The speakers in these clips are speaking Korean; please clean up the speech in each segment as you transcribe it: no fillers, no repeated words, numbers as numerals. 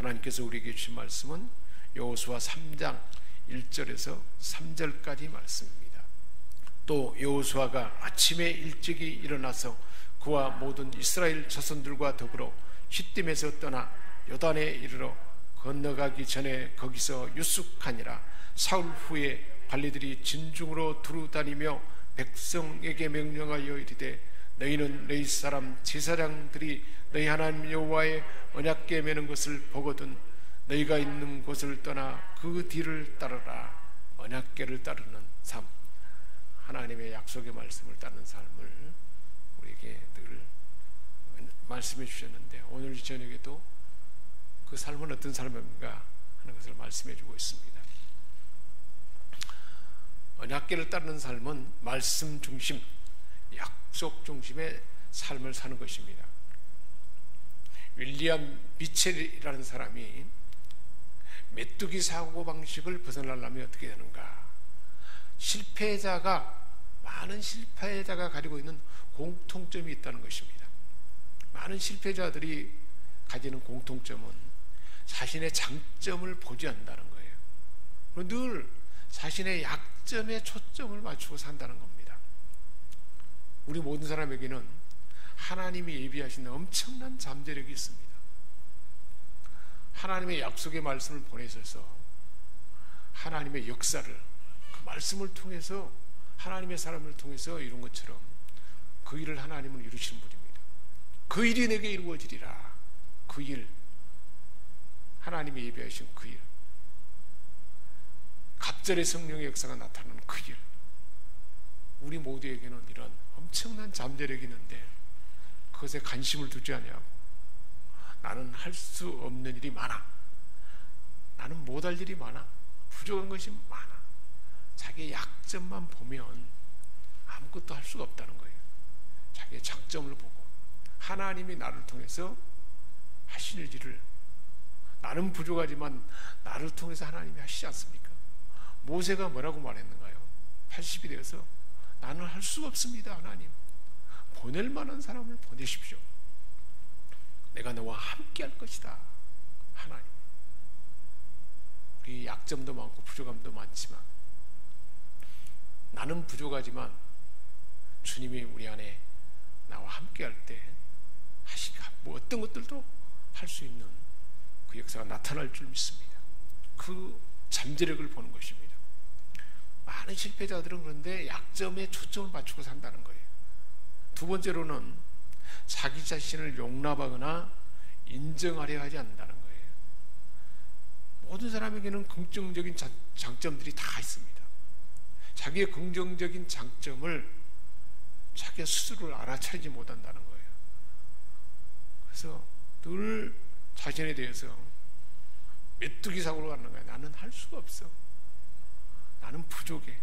하나님께서 우리에게 주신 말씀은 여호수아 3장 1절에서 3절까지 말씀입니다. 또 여호수아가 아침에 일찍이 일어나서 그와 모든 이스라엘 자손들과 더불어 시딤에서 떠나 요단에 이르러 건너가기 전에 거기서 유숙하니라. 사흘 후에 발리들이 진중으로 두루다니며 백성에게 명령하여 이르되 너희는 너희 사람 제사장들이 너희 하나님 여호와의 언약궤 매는 것을 보거든 너희가 있는 곳을 떠나 그 뒤를 따르라. 언약궤를 따르는 삶, 하나님의 약속의 말씀을 따르는 삶을 우리에게 늘 말씀해 주셨는데, 오늘 저녁에도 그 삶은 어떤 삶인가 하는 것을 말씀해 주고 있습니다. 언약궤를 따르는 삶은 말씀 중심, 약속 중심의 삶을 사는 것입니다. 윌리엄 미첼이라는 사람이 메뚜기 사고방식을 벗어나려면 어떻게 되는가, 많은 실패자가 가지고 있는 공통점이 있다는 것입니다. 많은 실패자들이 가지는 공통점은 자신의 장점을 보지 않는다는 거예요. 늘 자신의 약점에 초점을 맞추고 산다는 겁니다. 우리 모든 사람에게는 하나님이 예비하신 엄청난 잠재력이 있습니다. 하나님의 약속의 말씀을 보내셔서 하나님의 역사를, 그 말씀을 통해서 하나님의 사람을 통해서 이룬 것처럼 그 일을 하나님은 이루시는 분입니다. 그 일이 내게 이루어지리라. 그 일, 하나님이 예비하신 그 일, 갑절의 성령의 역사가 나타나는 그 일, 우리 모두에게는 이런 엄청난 잠재력이 있는데 그것에 관심을 두지 않냐고. 나는 할 수 없는 일이 많아, 나는 못할 일이 많아, 부족한 것이 많아, 자기의 약점만 보면 아무것도 할 수가 없다는 거예요. 자기의 장점을 보고 하나님이 나를 통해서 하실 일을, 나는 부족하지만 나를 통해서 하나님이 하시지 않습니까? 모세가 뭐라고 말했는가요? 80이 되어서 나는 할 수가 없습니다. 하나님, 보낼 만한 사람을 보내십시오. 내가 너와 함께 할 것이다. 하나님, 우리 약점도 많고 부족함도 많지만, 나는 부족하지만 주님이 우리 안에 나와 함께 할 때 뭐 어떤 것들도 할 수 있는 그 역사가 나타날 줄 믿습니다. 그 잠재력을 보는 것입니다. 많은 실패자들은 그런데 약점에 초점을 맞추고 산다는 거예요. 두 번째로는 자기 자신을 용납하거나 인정하려 하지 않는다는 거예요. 모든 사람에게는 긍정적인 장점들이 다 있습니다. 자기의 긍정적인 장점을 자기 스스로를 알아차리지 못한다는 거예요. 그래서 늘 자신에 대해서 메뚜기 사고로 가는 거예요. 나는 할 수가 없어, 나는 부족해,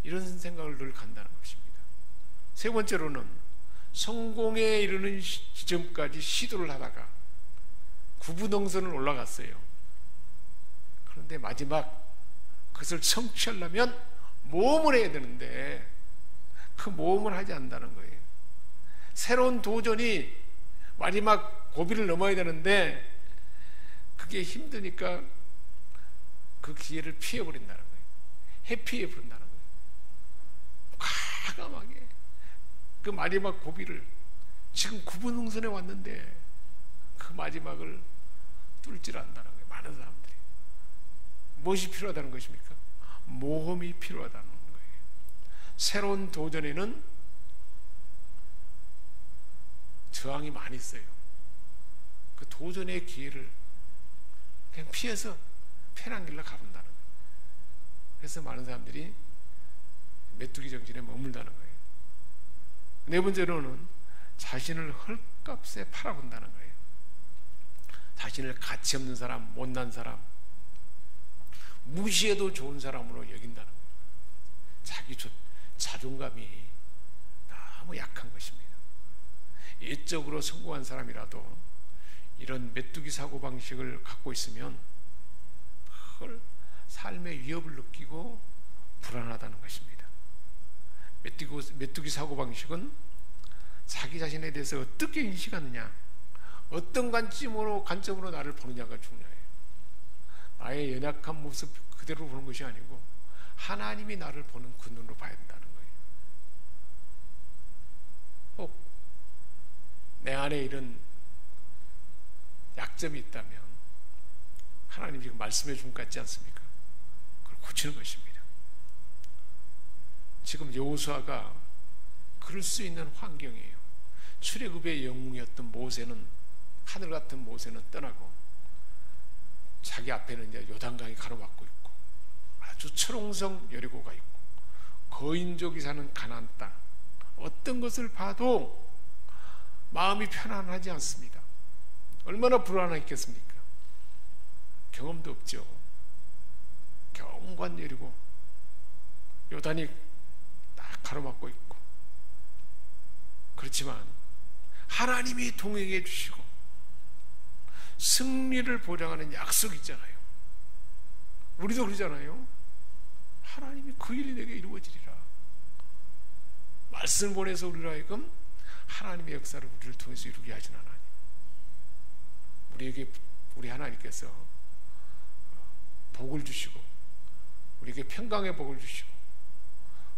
이런 생각을 늘 간다는 것입니다. 세 번째로는 성공에 이르는 지점까지 시도를 하다가 구부능선을 올라갔어요. 그런데 마지막 그것을 성취하려면 모험을 해야 되는데 그 모험을 하지 않는다는 거예요. 새로운 도전이 마지막 고비를 넘어야 되는데 그게 힘드니까 그 기회를 피해버린다는 거예요. 회피해버린다는 거예요. 과감하게 그 마지막 고비를, 지금 구분능선에 왔는데 그 마지막을 뚫질 않는다는 거예요. 많은 사람들이. 무엇이 필요하다는 것입니까? 모험이 필요하다는 거예요. 새로운 도전에는 저항이 많이 있어요. 그 도전의 기회를 그냥 피해서 편한 길로 가본다는 거예요. 그래서 많은 사람들이 메뚜기 정신에 머물다는 거예요. 네 번째로는 자신을 헐값에 팔아본다는 거예요. 자신을 가치 없는 사람, 못난 사람, 무시해도 좋은 사람으로 여긴다는 거예요. 자기 자존감이 너무 약한 것입니다. 예적으로 성공한 사람이라도 이런 메뚜기 사고방식을 갖고 있으면 늘 삶의 위협을 느끼고 불안하다는 것입니다. 메뚜기 사고방식은 자기 자신에 대해서 어떻게 인식하느냐, 어떤 관점으로 나를 보느냐가 중요해요. 나의 연약한 모습 그대로 보는 것이 아니고 하나님이 나를 보는 그 눈으로 봐야 된다는 거예요. 꼭 내 안에 이런 약점이 있다면 하나님이 지금 말씀해 준 것 같지 않습니까? 그걸 고치는 것입니다. 지금 여호수아가 그럴 수 있는 환경이에요. 출애굽의 영웅이었던 모세는, 하늘 같은 모세는 떠나고 자기 앞에는 이제 요단강이 가로막고 있고 아주 철옹성 여리고가 있고 거인족이 사는 가나안 땅, 어떤 것을 봐도 마음이 편안하지 않습니다. 얼마나 불안했겠습니까? 경험도 없죠. 경관 여리고 요단이 딱 가로막고 있고, 그렇지만 하나님이 동행해 주시고 승리를 보장하는 약속이 있잖아요. 우리도 그러잖아요. 하나님이 그 일이 내게 이루어지리라. 말씀을 보내서 우리로 하여금 하나님의 역사를 우리를 통해서 이루게 하신 하나님, 우리에게 우리 하나님께서 복을 주시고 우리에게 평강의 복을 주시고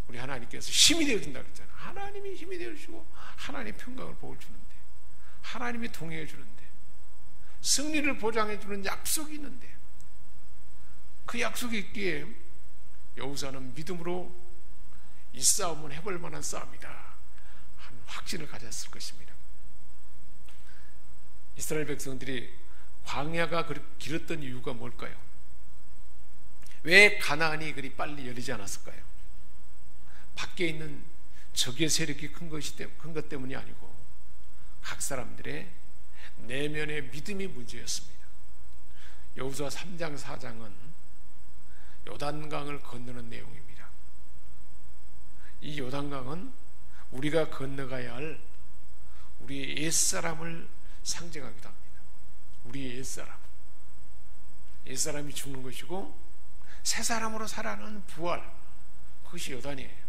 우리 하나님께서 힘이 되어준다 그랬잖아요. 하나님이 힘이 되어주시고 하나님 평강을 복을 주는데, 하나님이 동행해 주는데, 승리를 보장해 주는 약속이 있는데, 그 약속이 있기에 여호수아는 믿음으로 이 싸움은 해볼 만한 싸움이다 하는 확신을 가졌을 것입니다. 이스라엘 백성들이 광야가 그렇게 길었던 이유가 뭘까요? 왜 가나안이 그리 빨리 열리지 않았을까요? 밖에 있는 적의 세력이 큰 것 때문이 아니고 각 사람들의 내면의 믿음이 문제였습니다. 여호수아 3장 4장은 요단강을 건너는 내용입니다. 이 요단강은 우리가 건너가야 할 우리의 옛사람을 상징하기도 합니다. 우리의 옛사람이 죽는 것이고 새 사람으로 살아가는 부활, 그것이 요단이에요.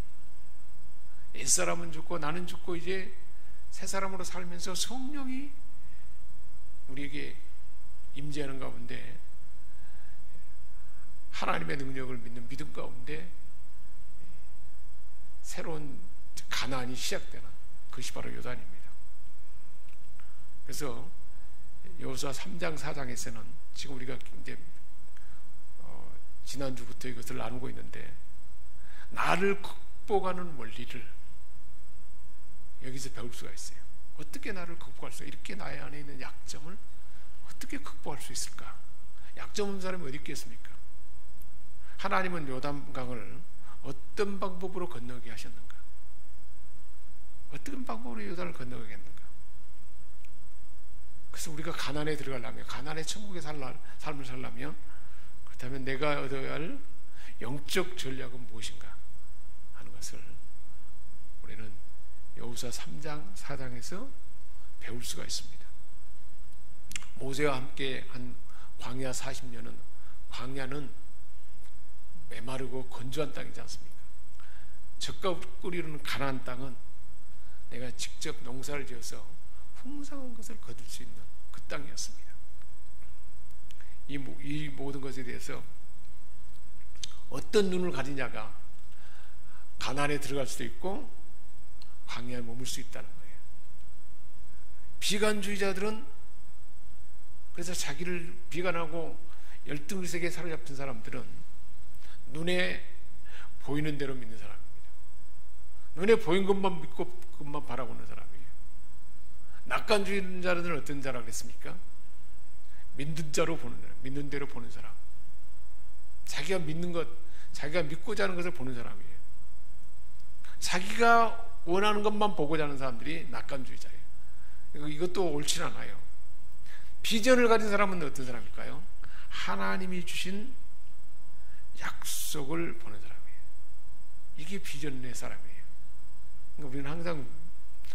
옛사람은 죽고 나는 죽고 이제 새 사람으로 살면서 성령이 우리에게 임재하는 가운데 하나님의 능력을 믿는 믿음 가운데 새로운 가나안이 시작되는 그것이 바로 요단입니다. 그래서 여호수아 3장 4장에서는 지금 우리가 이제 지난주부터 이것을 나누고 있는데, 나를 극복하는 원리를 여기서 배울 수가 있어요. 어떻게 나를 극복할 수, 이렇게 나의 안에 있는 약점을 어떻게 극복할 수 있을까? 약점 없는 사람이 어디 있겠습니까? 하나님은 요단강을 어떤 방법으로 건너게 하셨는가? 어떤 방법으로 요단을 건너가겠는가? 그래서 우리가 가나안에 들어가려면, 가나안의 천국의 삶을 살려면, 그렇다면 내가 얻어야 할 영적 전략은 무엇인가 하는 것을 우리는 여호수아 3장 4장에서 배울 수가 있습니다. 모세와 함께 한 광야 40년은, 광야는 메마르고 건조한 땅이지 않습니까? 젖과 꿀이 흐르는 가나안 땅은 내가 직접 농사를 지어서 풍성한 것을 거둘 수 있는 그 땅이었습니다. 이 모든 것에 대해서 어떤 눈을 가지냐가 가나안에 들어갈 수도 있고 광야에 머물 수 있다는 거예요. 비관주의자들은, 그래서 자기를 비관하고 열등의식에 사로잡힌 사람들은 눈에 보이는 대로 믿는 사람입니다. 눈에 보인 것만 믿고 그것만 바라보는 사람이에요. 낙관주의자들은 어떤 자라 그랬습니까? 믿는 자로 보는 사람, 믿는 대로 보는 사람, 자기가 믿는 것, 자기가 믿고자 하는 것을 보는 사람이에요. 자기가 원하는 것만 보고자 하는 사람들이 낙관주의자예요. 이것도 옳진 않아요. 비전을 가진 사람은 어떤 사람일까요? 하나님이 주신 약속을 보는 사람이에요. 이게 비전의 사람이에요. 그러니까 우리는 항상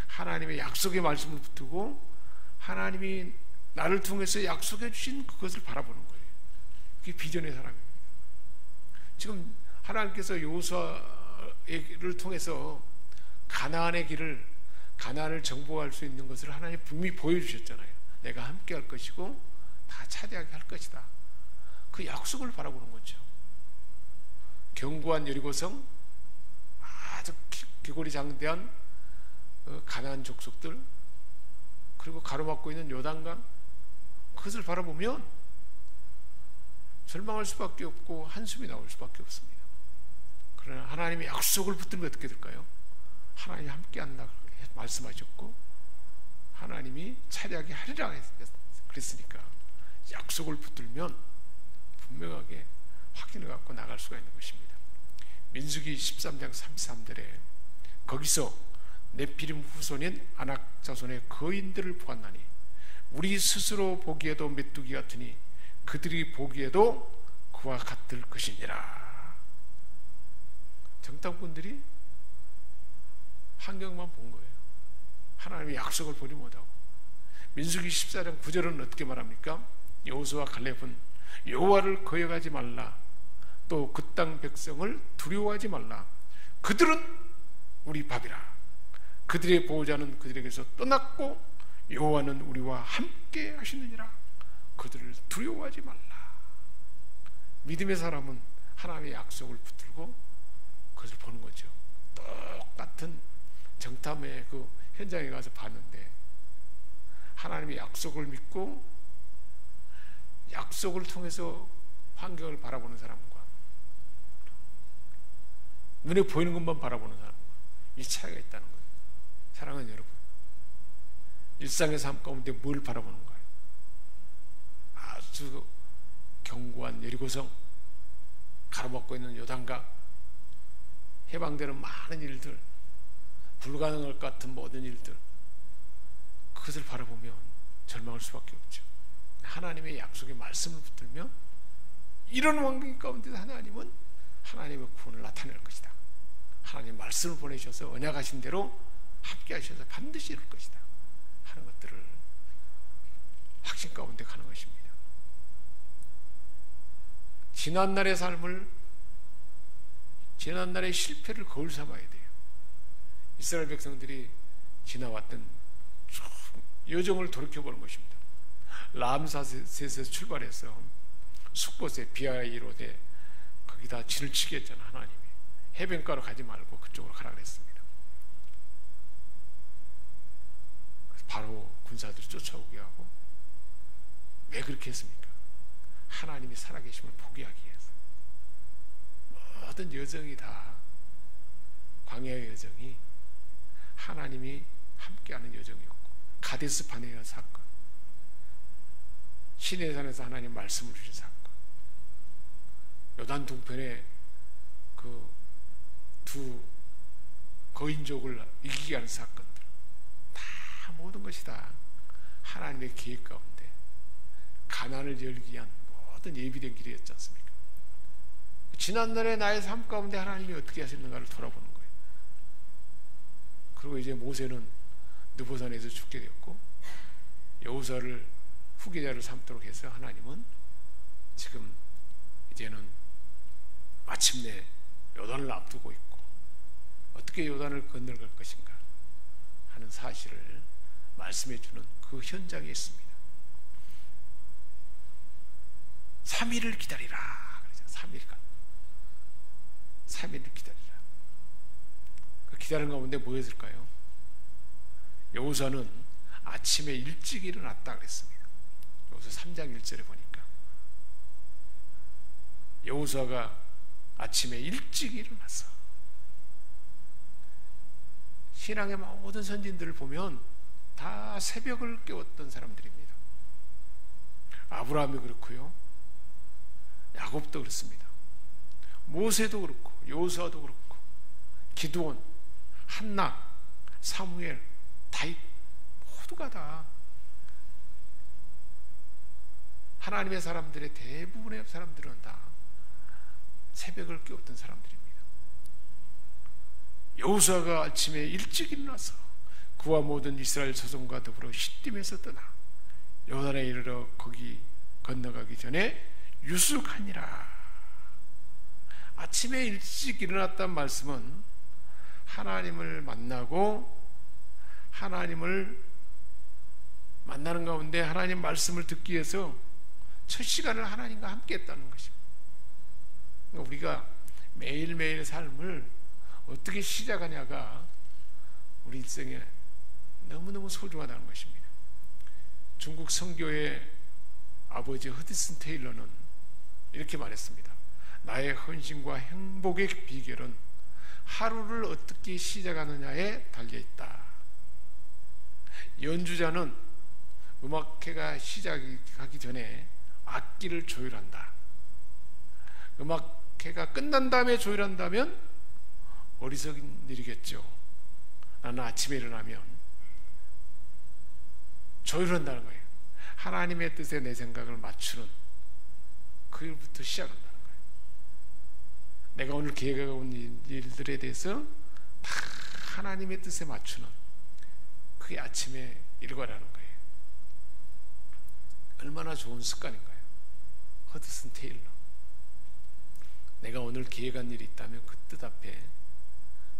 하나님의 약속의 말씀을 붙들고 하나님이 나를 통해서 약속해 주신 그것을 바라보는 거예요. 그게 비전의 사람입니다. 지금 하나님께서 여호수아를 통해서 가나안의 길을, 가나안을 정복할 수 있는 것을 하나님 분명히 보여주셨잖아요. 내가 함께 할 것이고 다 차지하게 할 것이다. 그 약속을 바라보는 거죠. 견고한 여리고성, 아주 기골이 장대한 가나안 족속들, 그리고 가로막고 있는 요단강, 그것을 바라보면 절망할 수밖에 없고 한숨이 나올 수밖에 없습니다. 그러나 하나님의 약속을 붙들면 어떻게 될까요? 하나님이 함께 한다 말씀하셨고 하나님이 차지하게 하리라 그랬으니까 약속을 붙들면 분명하게 확신을 갖고 나갈 수가 있는 것입니다. 민수기 13장 33절에 거기서 네피림 후손인 아낙 자손의 거인들을 보았나니 우리 스스로 보기에도 메뚜기 같으니 그들이 보기에도 그와 같을 것이니라. 정탐꾼들이 환경만 본 거예요. 하나님의 약속을 보지 못하고. 민수기 14장 9절은 어떻게 말합니까? 여호수아와 갈렙은 여호와를 거역하지 말라, 또 그 땅 백성을 두려워하지 말라, 그들은 우리 밥이라. 그들의 보호자는 그들에게서 떠났고 여호와는 우리와 함께 하시느니라. 그들을 두려워하지 말라. 믿음의 사람은 하나님의 약속을 붙들고 그것을 보는 거죠. 똑같은 정탐의 그 현장에 가서 봤는데 하나님의 약속을 믿고 약속을 통해서 환경을 바라보는 사람과 눈에 보이는 것만 바라보는 사람과 이 차이가 있다는 거예요. 사랑하는 여러분, 일상의 삶 가운데 뭘 바라보는 거예요? 아주 견고한 여리고성, 가로막고 있는 요단강, 해방되는 많은 일들, 불가능할 것 같은 모든 일들, 그것을 바라보면 절망할 수밖에 없죠. 하나님의 약속의 말씀을 붙들면 이런 환경 가운데 하나님은 하나님의 구원을 나타낼 것이다. 하나님 말씀을 보내셔서 언약하신 대로 함께 하셔서 반드시 이룰 것이다 하는 것들을 확신 가운데 가는 것입니다. 지난날의 삶을, 지난날의 실패를 거울 삼아야 돼요. 이스라엘 백성들이 지나왔던 여정을 돌이켜보는 것입니다. 람사셋에서 출발해서 숫곳에 비아이로데 거기다 진을 치게 했잖아. 하나님이 해변가로 가지 말고 그쪽으로 가라 그랬습니다. 그래서 바로 군사들이 쫓아오게 하고, 왜 그렇게 했습니까? 하나님이 살아계심을 포기하기 위해서. 모든 여정이 다, 광야의 여정이 하나님이 함께하는 여정이었고, 가데스 바네아 사건, 시내산에서 하나님 말씀을 주신 사건, 요단 동편에 그 두 거인족을 이기게 하는 사건들, 다 모든 것이 다 하나님의 계획 가운데 가난을 열기 위한 모든 예비된 길이었지 않습니까? 지난날의 나의 삶 가운데 하나님이 어떻게 하셨는가를 돌아보는 거예요. 그리고 이제 모세는 느보산에서 죽게 되었고 여호수아를 후계자를 삼도록 해서 하나님은 지금 이제는 마침내 요단을 앞두고 있고 어떻게 요단을 건너갈 것인가 하는 사실을 말씀해 주는 그 현장에 있습니다. 3일을 기다리라. 3일을 기다리라. 그 기다리는 가운데 뭐였을까요? 여호수아는 아침에 일찍 일어났다 그랬습니다. 여호수아 3장 1절에 보니까 여호수아가 아침에 일찍 일어나서, 신앙의 모든 선진들을 보면 다 새벽을 깨웠던 사람들입니다. 아브라함이 그렇고요, 야곱도 그렇습니다. 모세도 그렇고 여호수아도 그렇고 기드온, 한나, 사무엘, 다윗 모두가 다 하나님의 사람들의 대부분의 사람들은 다 새벽을 깨웠던 사람들입니다. 여호수아가 아침에 일찍 일어나서 그와 모든 이스라엘 자손과 더불어 시딤에서 떠나 요단에 이르러 거기 건너가기 전에 유숙하니라. 아침에 일찍 일어났다는 말씀은 하나님을 만나고 하나님을 만나는 가운데 하나님 말씀을 듣기 위해서 첫 시간을 하나님과 함께 했다는 것입니다. 그러니까 우리가 매일매일 삶을 어떻게 시작하냐가 우리 일생에 너무너무 소중하다는 것입니다. 중국 선교의 아버지 허드슨 테일러는 이렇게 말했습니다. 나의 헌신과 행복의 비결은 하루를 어떻게 시작하느냐에 달려있다. 연주자는 음악회가 시작하기 전에 악기를 조율한다. 음악회가 끝난 다음에 조율한다면 어리석은 일이겠죠. 나는 아침에 일어나면 조율한다는 거예요. 하나님의 뜻에 내 생각을 맞추는 그 일부터 시작한다는 거예요. 내가 오늘 계획하고 온 일들에 대해서 다 하나님의 뜻에 맞추는 그게 아침에 일과라는 거예요. 얼마나 좋은 습관인가요? 허드슨 테일러. 내가 오늘 계획한 일이 있다면 그 뜻 앞에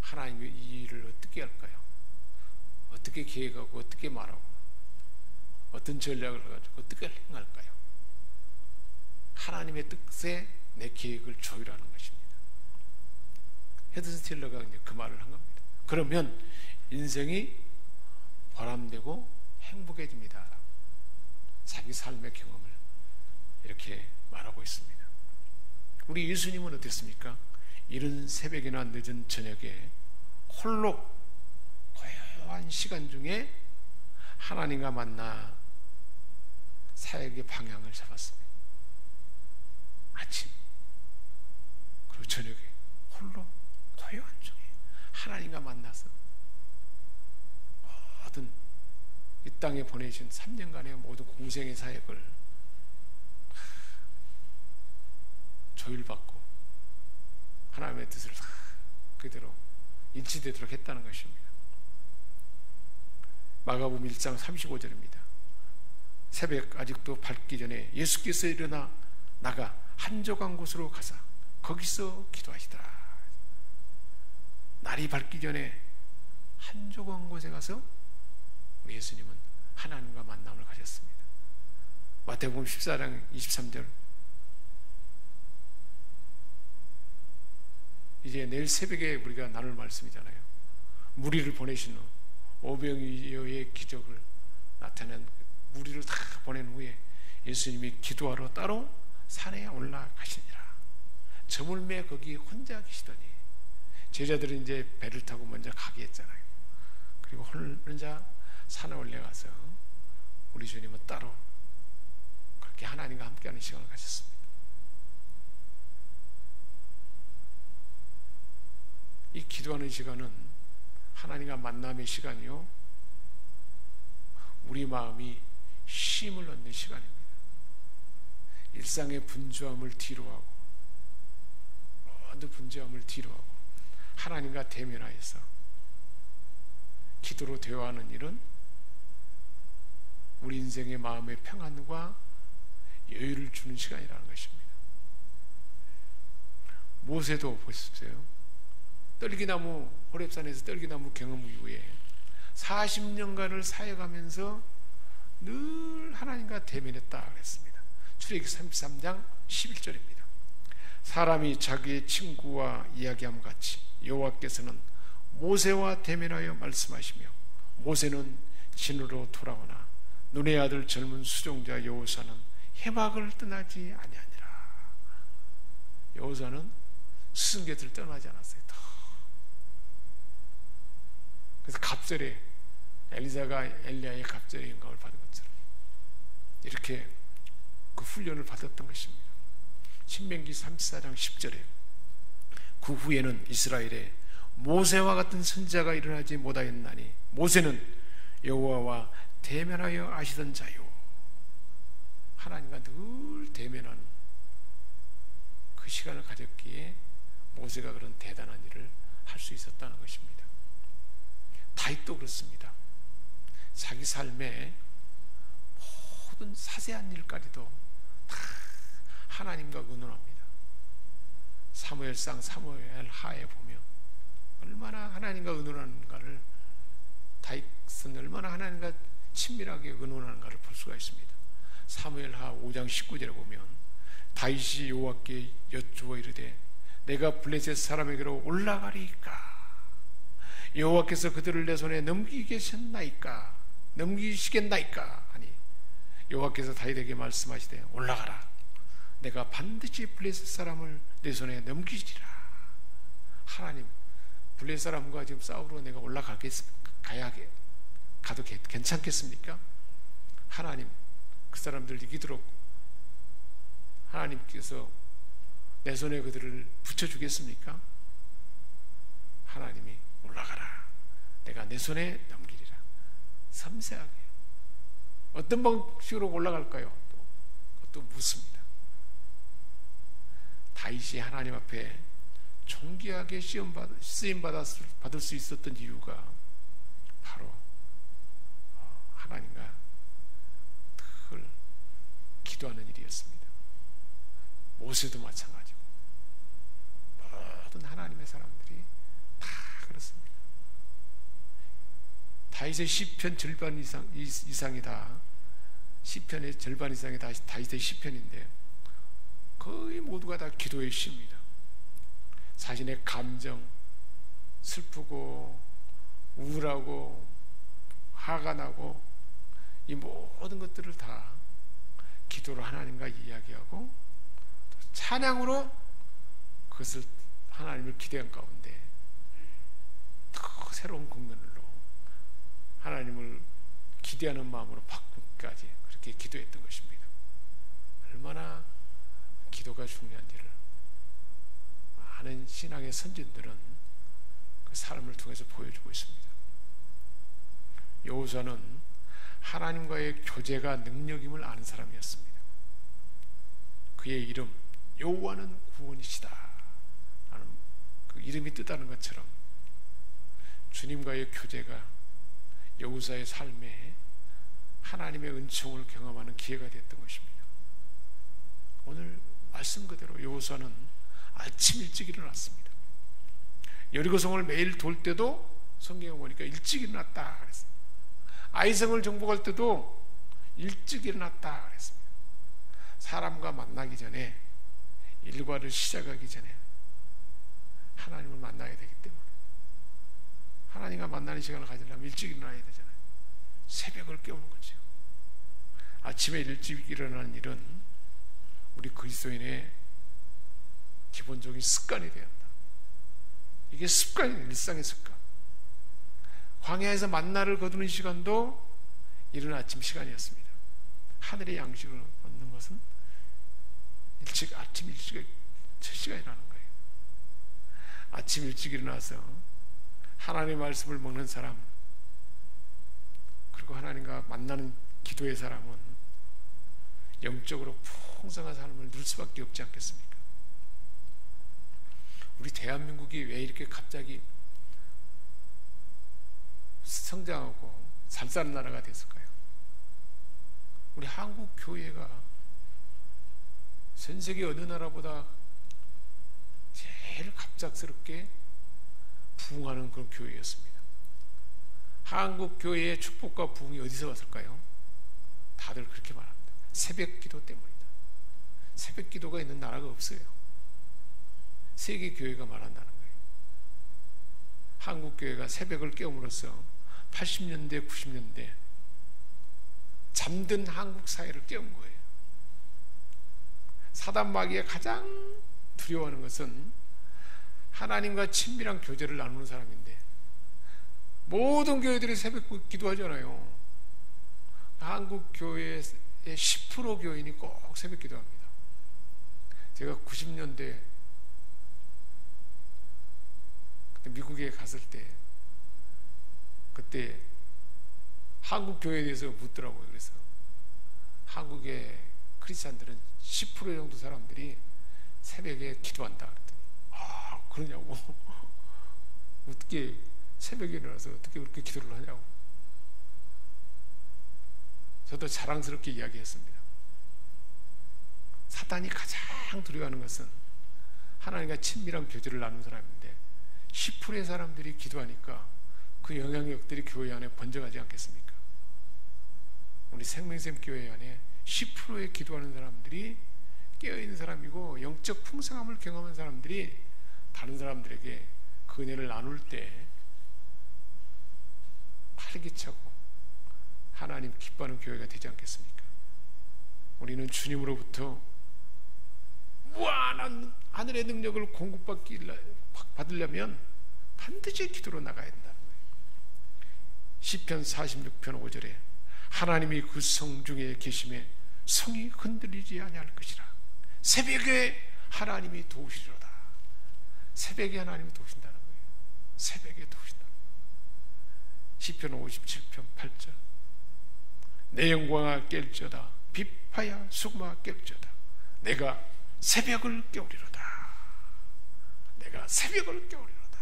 하나님이 이 일을 어떻게 할까요? 어떻게 계획하고 어떻게 말하고 어떤 전략을 가지고 어떻게 행할까요? 하나님의 뜻에 내 계획을 조율하는 것입니다. 허드슨 테일러가 이제 그 말을 한 겁니다. 그러면 인생이 보람되고 행복해집니다. 자기 삶의 경험을 이렇게 말하고 있습니다. 우리 예수님은 어땠습니까? 이른 새벽이나 늦은 저녁에 홀로 고요한 시간 중에 하나님과 만나 사역의 방향을 잡았습니다. 아침 그리고 저녁에 홀로 고요한 중에 하나님과 만나서 모든 이 땅에 보내신 3년간의 모든 공생의 사역을 조율받고 하나님의 뜻을 그대로 인치되도록 했다는 것입니다. 마가복음 1장 35절입니다. 새벽 아직도 밝기 전에 예수께서 일어나 나가 한적한 곳으로 가사 거기서 기도하시더라. 날이 밝기 전에 한적한 곳에 가서 우리 예수님은 하나님과 만남을 가졌습니다. 마태복음 14장 23절. 이제 내일 새벽에 우리가 나눌 말씀이잖아요. 무리를 보내신 후 오병이어의 기적을 나타낸 무리를 다 보낸 후에 예수님이 기도하러 따로 산에 올라가시니라. 저물매 거기 혼자 계시더니 제자들은 이제 배를 타고 먼저 가게 했잖아요. 그리고 혼자 산에 올라가서 우리 주님은 따로 그렇게 하나님과 함께하는 시간을 가졌습니다. 이 기도하는 시간은 하나님과 만남의 시간이요, 우리 마음이 쉼을 얻는 시간입니다. 일상의 분주함을 뒤로하고 모든 분주함을 뒤로하고 하나님과 대면하여서 기도로 대화하는 일은 우리 인생의 마음의 평안과 여유를 주는 시간이라는 것입니다. 모세도 보십시오. 떨기나무, 호렙산에서 떨기나무 경험 이후에 40년간을 사역하면서 늘 하나님과 대면했다 그랬습니다. 출애굽기 33장 11절입니다. 사람이 자기의 친구와 이야기함 같이 여호와께서는 모세와 대면하여 말씀하시며 모세는 진으로 돌아오나 눈의 아들 젊은 수종자 여호사는 해막을 떠나지 아니하니라. 여호사는 스승계들을 떠나지 않았어요. 그래서 갑절에 엘리사가 엘리야의 갑절의 영감을 받은 것처럼 이렇게 그 훈련을 받았던 것입니다. 신명기 34장 10절에 그 후에는 이스라엘에 모세와 같은 선지자가 일어나지 못하였나니 모세는 여호와와 대면하여 아시던 자요. 하나님과 늘 대면하는 그 시간을 가졌기에 모세가 그런 대단한 일을 할 수 있었다는 것입니다. 다윗도 그렇습니다. 자기 삶의 모든 사세한 일까지도 다 하나님과 의논합니다. 사무엘상 사무엘 하에 보면 얼마나 하나님과 의논하는가를, 다윗은 얼마나 하나님과 친밀하게 의논하는가를 볼 수가 있습니다. 사무엘하 5장 19절에 보면 다윗이 여호와께 여쭈어 이르되 내가 블레셋 사람에게로 올라가리이까 여호와께서 그들을 내 손에 넘기시겠나이까 하니 여호와께서 다윗에게 말씀하시되 올라가라 내가 반드시 블레셋 사람을 내 손에 넘기시리라. 하나님, 블레셋 사람과 지금 싸우러 내가 가도 괜찮겠습니까? 하나님, 그 사람들 이기도록 하나님께서 내 손에 그들을 붙여주겠습니까? 하나님이 올라가라 내가 내 손에 넘기리라. 섬세하게 어떤 방식으로 올라갈까요? 그것도 묻습니다. 다윗이 하나님 앞에 존귀하게 쓰임받을 수 있었던 이유가 바로 하나님과 늘 기도하는 일이었습니다. 모세도 마찬가지고 모든 하나님의 사람들이 다 그렇습니다. 다윗의 시편 절반 이상이 다 시편의 절반 이상이 다 다윗의 시편인데 거의 모두가 다 기도의 시입니다. 자신의 감정, 슬프고 우울하고 화가 나고 이 모든 것들을 다 기도로 하나님과 이야기하고 찬양으로 그것을 하나님을 기대한 가운데 더 새로운 국면으로 하나님을 기대하는 마음으로 바꾸기까지 그렇게 기도했던 것입니다. 얼마나 기도가 중요한지를 많은 신앙의 선진들은 그 삶을 통해서 보여주고 있습니다. 여호수아는 하나님과의 교제가 능력임을 아는 사람이었습니다. 그의 이름 여호와는 구원이시다 라는 그 이름이 뜻하는 것처럼 주님과의 교제가 여호수아의 삶에 하나님의 은총을 경험하는 기회가 됐던 것입니다. 오늘 말씀 그대로 여호수아는 아침 일찍 일어났습니다. 여리고성을 매일 돌 때도 성경에 보니까 일찍 일어났다 그랬습니다. 아이성을 정복할 때도 일찍 일어났다 그랬습니다. 사람과 만나기 전에, 일과를 시작하기 전에 하나님을 만나야 되기 때문에 하나님과 만나는 시간을 가지려면 일찍 일어나야 되잖아요. 새벽을 깨우는 거죠. 아침에 일찍 일어나는 일은 우리 그리스도인의 기본적인 습관이 되어야 한다. 이게 습관이에요. 일상의 습관. 광야에서 만나를 거두는 시간도 이른 아침 시간이었습니다. 하늘의 양식을 얻는 것은 아침 일찍 첫 시간이라는 거예요. 아침 일찍 일어나서 하나님의 말씀을 먹는 사람, 그리고 하나님과 만나는 기도의 사람은 영적으로 풍성한 삶을 누릴 수밖에 없지 않겠습니까? 우리 대한민국이 왜 이렇게 갑자기 성장하고 잘 사는 나라가 됐을까요? 우리 한국 교회가 전 세계 어느 나라보다 제일 갑작스럽게 부흥하는 그런 교회였습니다. 한국 교회의 축복과 부흥이 어디서 왔을까요? 다들 그렇게 말합니다. 새벽 기도 때문이다. 새벽 기도가 있는 나라가 없어요. 세계 교회가 말한다는 거예요. 한국 교회가 새벽을 깨움으로써 80년대, 90년대 잠든 한국 사회를 깨운 거예요. 사단 마귀가 가장 두려워하는 것은 하나님과 친밀한 교제를 나누는 사람인데, 모든 교회들이 새벽 기도하잖아요. 한국 교회의 10% 교인이 꼭 새벽 기도합니다. 제가 90년대 그때 미국에 갔을 때 그때 한국 교회에 대해서 묻더라고요. 그래서 한국의 크리스찬들은 10% 정도 사람들이 새벽에 기도한다 그랬더니, 아 그러냐고. 어떻게 새벽에 일어나서 어떻게 그렇게 기도를 하냐고. 저도 자랑스럽게 이야기했습니다. 사단이 가장 두려워하는 것은 하나님과 친밀한 교제를 나누는 사람인데, 10%의 사람들이 기도하니까 그 영향력들이 교회 안에 번져가지 않겠습니까? 우리 생명샘 교회 안에 10%의 기도하는 사람들이 깨어있는 사람이고 영적 풍성함을 경험한 사람들이 다른 사람들에게 그 은혜를 나눌 때 활기차고 하나님 기뻐하는 교회가 되지 않겠습니까? 우리는 주님으로부터 무한한 하늘의 능력을 공급받으려면 반드시 기도로 나가야 된다는 거예요. 시편 46편 5절에 하나님이 그 성 중에 계심에 성이 흔들리지 아니할 것이라. 새벽에 하나님이 도우시리로다. 새벽에 하나님이 도우신다는 거예요. 새벽에 도우신다. 시편 57편 8절 내 영광아 깰지어다 비파야 수금아 깰지어다 내가 새벽을 깨우리로다. 내가 새벽을 깨우리로다.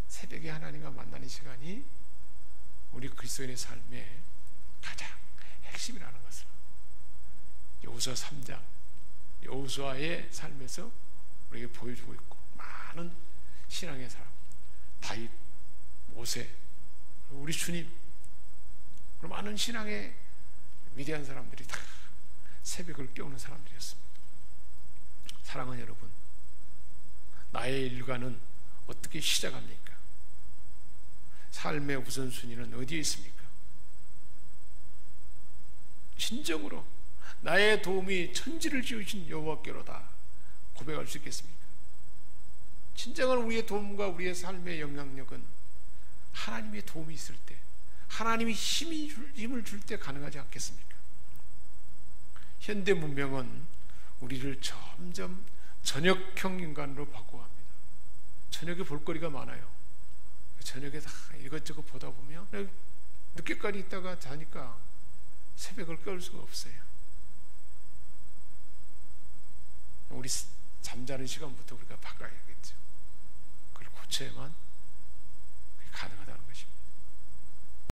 새벽에 하나님과 만나는 시간이 우리 그리스도인의 삶의 가장 핵심이라는 것을 여호수아 3장 여호수아의 삶에서 우리에게 보여주고 있고, 많은 신앙의 사람 다윗, 모세, 우리 주님, 많은 신앙의 위대한 사람들이 다 새벽을 깨우는 사람들이었습니다. 사랑하는 여러분, 나의 일과는 어떻게 시작합니까? 삶의 우선순위는 어디에 있습니까? 진정으로 나의 도움이 천지를 지으신 여호와께로다 고백할 수 있겠습니까? 진정한 우리의 도움과 우리의 삶의 영향력은 하나님의 도움이 있을 때, 하나님이 힘을 줄 때 가능하지 않겠습니까? 현대 문명은 우리를 점점 저녁형 인간으로 바꿔갑니다. 저녁에 볼거리가 많아요. 저녁에 다 이것저것 보다 보면 늦게까지 있다가 자니까 새벽을 깨울 수가 없어요. 우리 잠자는 시간부터 우리가 바꿔야겠죠. 그걸 고쳐야만